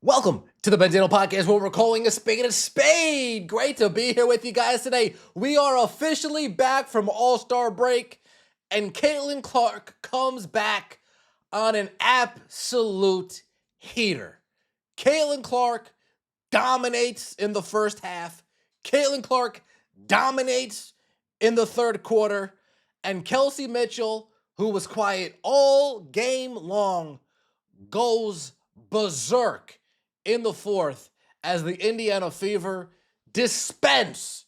Welcome to the Benzino Podcast, where we're calling a spade a spade. Great to be here with you guys today. We are officially back from All-Star break, and Caitlin Clark comes back on an absolute heater. Caitlin Clark dominates in the first half. Caitlin Clark dominates in the third quarter. And Kelsey Mitchell, who was quiet all game long, goes berserk in the fourth as the Indiana Fever dispense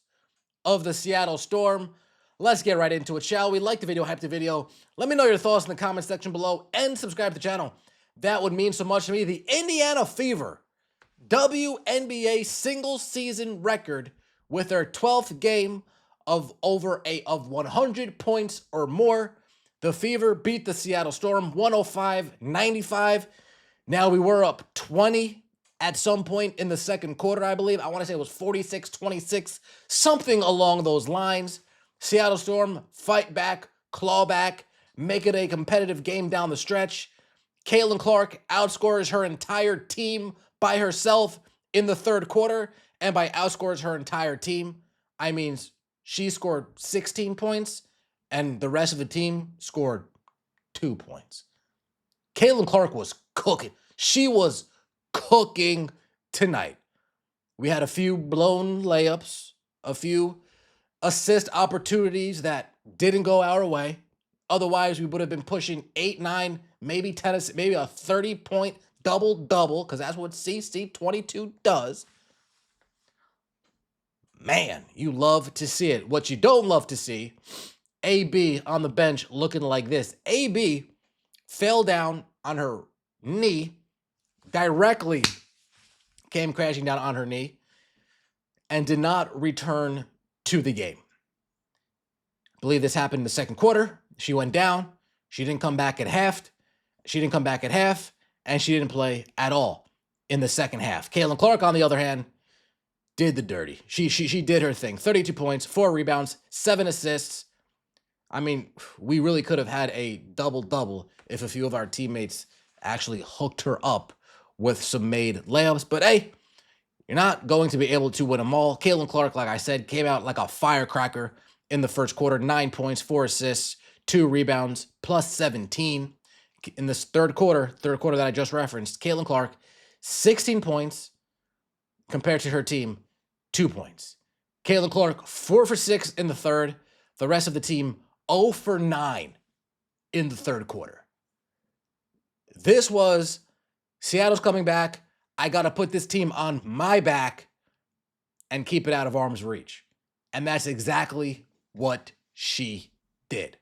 of the Seattle Storm. Let's get right into it, shall we? Like the video, hype the video. Let me know your thoughts in the comment section below and subscribe to the channel. That would mean so much to me. The Indiana Fever, WNBA single season record with their 12th game of 100 points or more. The Fever beat the Seattle Storm 105-95. Now we were up 20 at some point in the second quarter, I believe. I want to say it was 46-26, something along those lines. Seattle Storm fight back, claw back, make it a competitive game down the stretch. Caitlin Clark outscores her entire team by herself in the third quarter, and by outscores her entire team, I mean she scored 16 points, and the rest of the team scored 2 points. Caitlin Clark was cooking. She was cooking tonight. We had a few blown layups, a few assist opportunities that didn't go our way. Otherwise, we would have been pushing 8, 9, maybe 10, maybe a 30-point double-double, because that's what CC22 does. Man, you love to see it. What you don't love to see, AB on the bench looking like this. AB fell down on her knee, directly came crashing down on her knee, and did not return to the game. I believe this happened in the second quarter. She went down. She didn't come back at half. And she didn't play at all in the second half. Caitlin Clark, on the other hand, did the dirty. She did her thing. 32 points, 4 rebounds, 7 assists. I mean, we really could have had a double-double if a few of our teammates actually hooked her up with some made layups. But hey, you're not going to be able to win them all. Caitlin Clark, like I said, came out like a firecracker in the first quarter. 9 points, 4 assists, 2 rebounds, plus 17. In this third quarter that I just referenced, Caitlin Clark, 16 points compared to her team, 2 points. Caitlin Clark, 4 for 6 in the third. The rest of the team, 0 for 9 in the third quarter. This was Seattle's coming back. I got to put this team on my back and keep it out of arm's reach. And that's exactly what she did.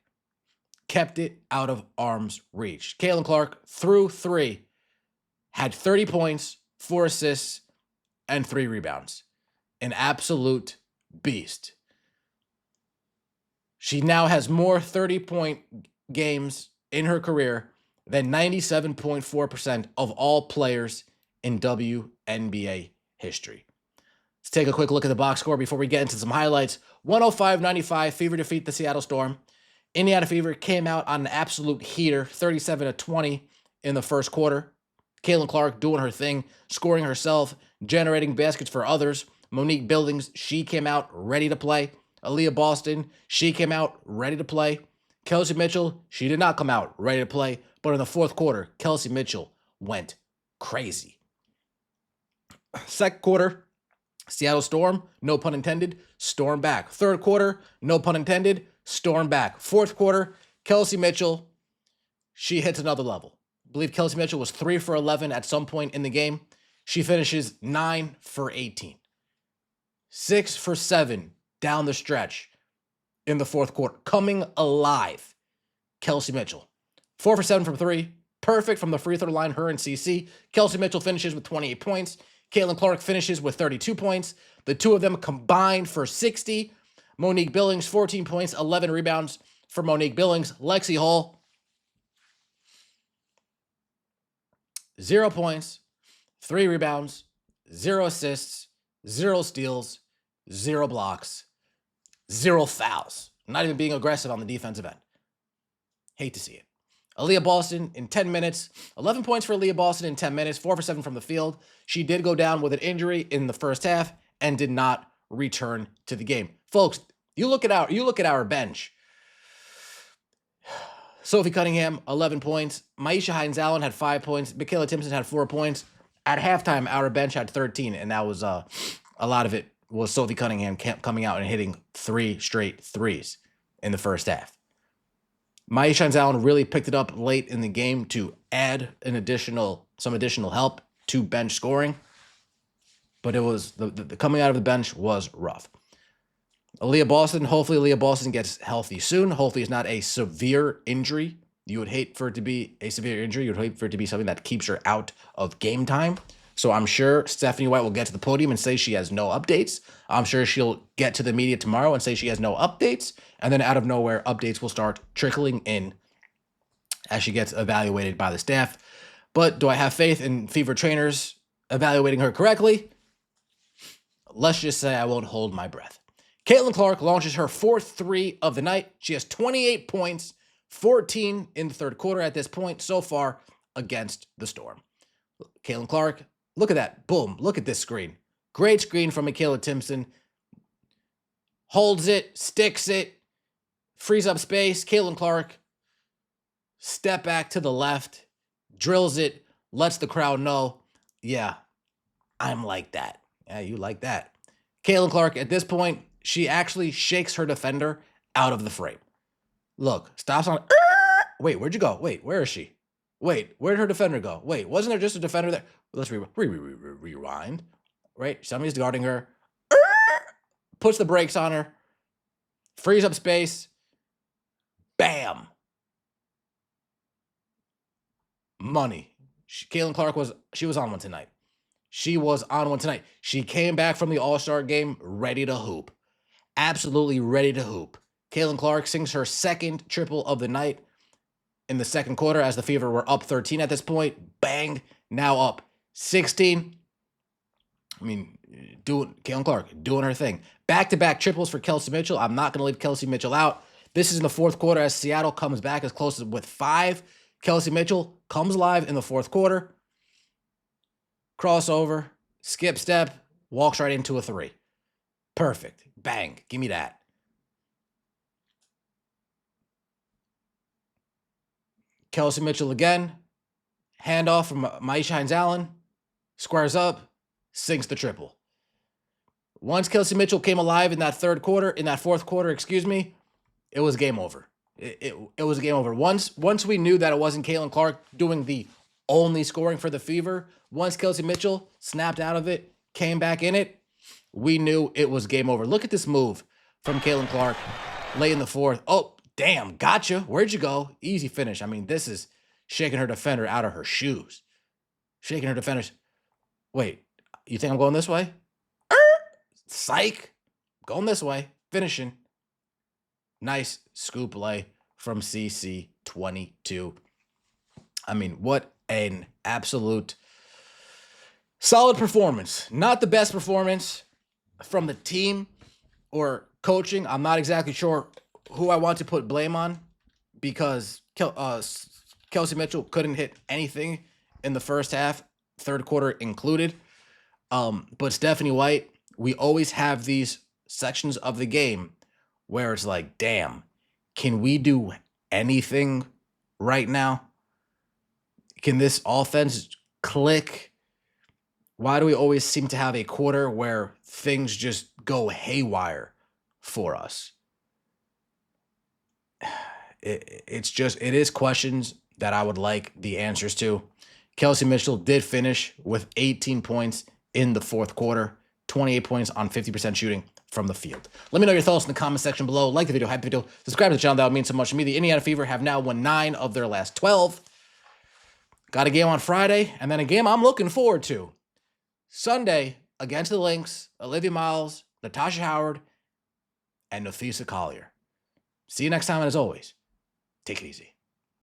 Kept it out of arm's reach. Caitlin Clark, through 3, had 30 points, 4 assists, and 3 rebounds. An absolute beast. She now has more 30-point games in her career than 97.4% of all players in WNBA history. Let's take a quick look at the box score before we get into some highlights. 105-95, Fever defeat the Seattle Storm. Indiana Fever came out on an absolute heater, 37-20 in the first quarter. Caitlin Clark doing her thing, scoring herself, generating baskets for others. Monique Billings, she came out ready to play. Aaliyah Boston, she came out ready to play. Kelsey Mitchell, she did not come out ready to play, but in the fourth quarter, Kelsey Mitchell went crazy. Second quarter, Seattle Storm, no pun intended, storm back. Third quarter, no pun intended, storm back. Fourth quarter, Kelsey Mitchell, she hits another level. I believe Kelsey Mitchell was 3 for 11 at some point in the game. She finishes 9 for 18. 6 for 7 down the stretch in the fourth quarter. Coming alive, Kelsey Mitchell. 4 for 7 from 3. Perfect from the free throw line, her and CC. Kelsey Mitchell finishes with 28 points. Caitlin Clark finishes with 32 points. The two of them combined for 60. Monique Billings, 14 points, 11 rebounds for Monique Billings. Lexi Hall, 0 points, 3 rebounds, 0 assists, 0 steals, 0 blocks, 0 fouls. Not even being aggressive on the defensive end. Hate to see it. Aaliyah Boston in 10 minutes, 11 points for Aaliyah Boston in 10 minutes, 4 for 7 from the field. She did go down with an injury in the first half and did not return to the game. Folks, you look at our bench. Sophie Cunningham, 11 points. Maisha Hines-Allen had 5 points. Michaela Timpson had 4 points. At halftime, our bench had 13, and that was a lot of it was Sophie Cunningham coming out and hitting 3 straight threes in the first half. Maisha Hines-Allen really picked it up late in the game to add some additional help to bench scoring, but it was the coming out of the bench was rough. Aaliyah Boston, hopefully Aaliyah Boston gets healthy soon. Hopefully it's not a severe injury. You would hate for it to be a severe injury. You would hate for it to be something that keeps her out of game time. So I'm sure Stephanie White will get to the podium and say she has no updates. I'm sure she'll get to the media tomorrow and say she has no updates. And then out of nowhere, updates will start trickling in as she gets evaluated by the staff. But do I have faith in Fever trainers evaluating her correctly? Let's just say I won't hold my breath. Caitlin Clark launches her 4th 3 of the night. She has 28 points, 14 in the third quarter at this point so far against the Storm. Caitlin Clark, look at that. Boom. Look at this screen. Great screen from Michaela Timpson. Holds it, sticks it, frees up space. Caitlin Clark, step back to the left, drills it, lets the crowd know, yeah, I'm like that. Yeah, you like that. Caitlin Clark, at this point, she actually shakes her defender out of the frame. Look, stops on. Wait, where'd you go? Wait, where is she? Wait, where'd her defender go? Wait, wasn't there just a defender there? Let's rewind. Right, somebody's guarding her. Puts the brakes on her. Frees up space. Bam. Money. Caitlin Clark was on one tonight. She was on one tonight. She came back from the All-Star game ready to hoop. Absolutely ready to hoop. Caitlin Clark sings her 2nd triple of the night in the second quarter as the Fever were up 13 at this point. Bang. Now up 16. I mean, Caitlin Clark doing her thing. Back-to-back triples for Kelsey Mitchell. I'm not going to leave Kelsey Mitchell out. This is in the fourth quarter as Seattle comes back as close as with 5. Kelsey Mitchell comes live in the fourth quarter. Crossover, skip step, walks right into a 3. Perfect. Bang. Give me that. Kelsey Mitchell again. Handoff from Maisha Hines-Allen. Squares up. Sinks the triple. Once Kelsey Mitchell came alive in that fourth quarter, it was game over. It was game over. Once we knew that it wasn't Caitlin Clark doing the only scoring for the Fever, once Kelsey Mitchell snapped out of it, came back in it, we knew it was game over. Look at this move from Caitlin Clark late in the fourth. Oh, damn, gotcha. Where'd you go? Easy finish. I mean, this is shaking her defender out of her shoes. Shaking her defenders. Wait, you think I'm going this way? Psych. Going this way. Finishing. Nice scoop lay from CC22. I mean, what an absolute solid performance. Not the best performance from the team or coaching. I'm not exactly sure who I want to put blame on because Kelsey Mitchell couldn't hit anything in the first half, third quarter included. But Stephanie White, we always have these sections of the game where it's like, damn, can we do anything right now? Can this offense click? Why do we always seem to have a quarter where things just go haywire for us? It is questions that I would like the answers to. Kelsey Mitchell did finish with 18 points in the fourth quarter, 28 points on 50% shooting from the field. Let me know your thoughts in the comment section below. Like the video, hype the video, subscribe to the channel. That would mean so much to me. The Indiana Fever have now won 9 of their last 12. Got a game on Friday, and then a game I'm looking forward to. Sunday against the Lynx, Olivia Miles, Natasha Howard, and Nafisa Collier. See you next time, and as always, take it easy.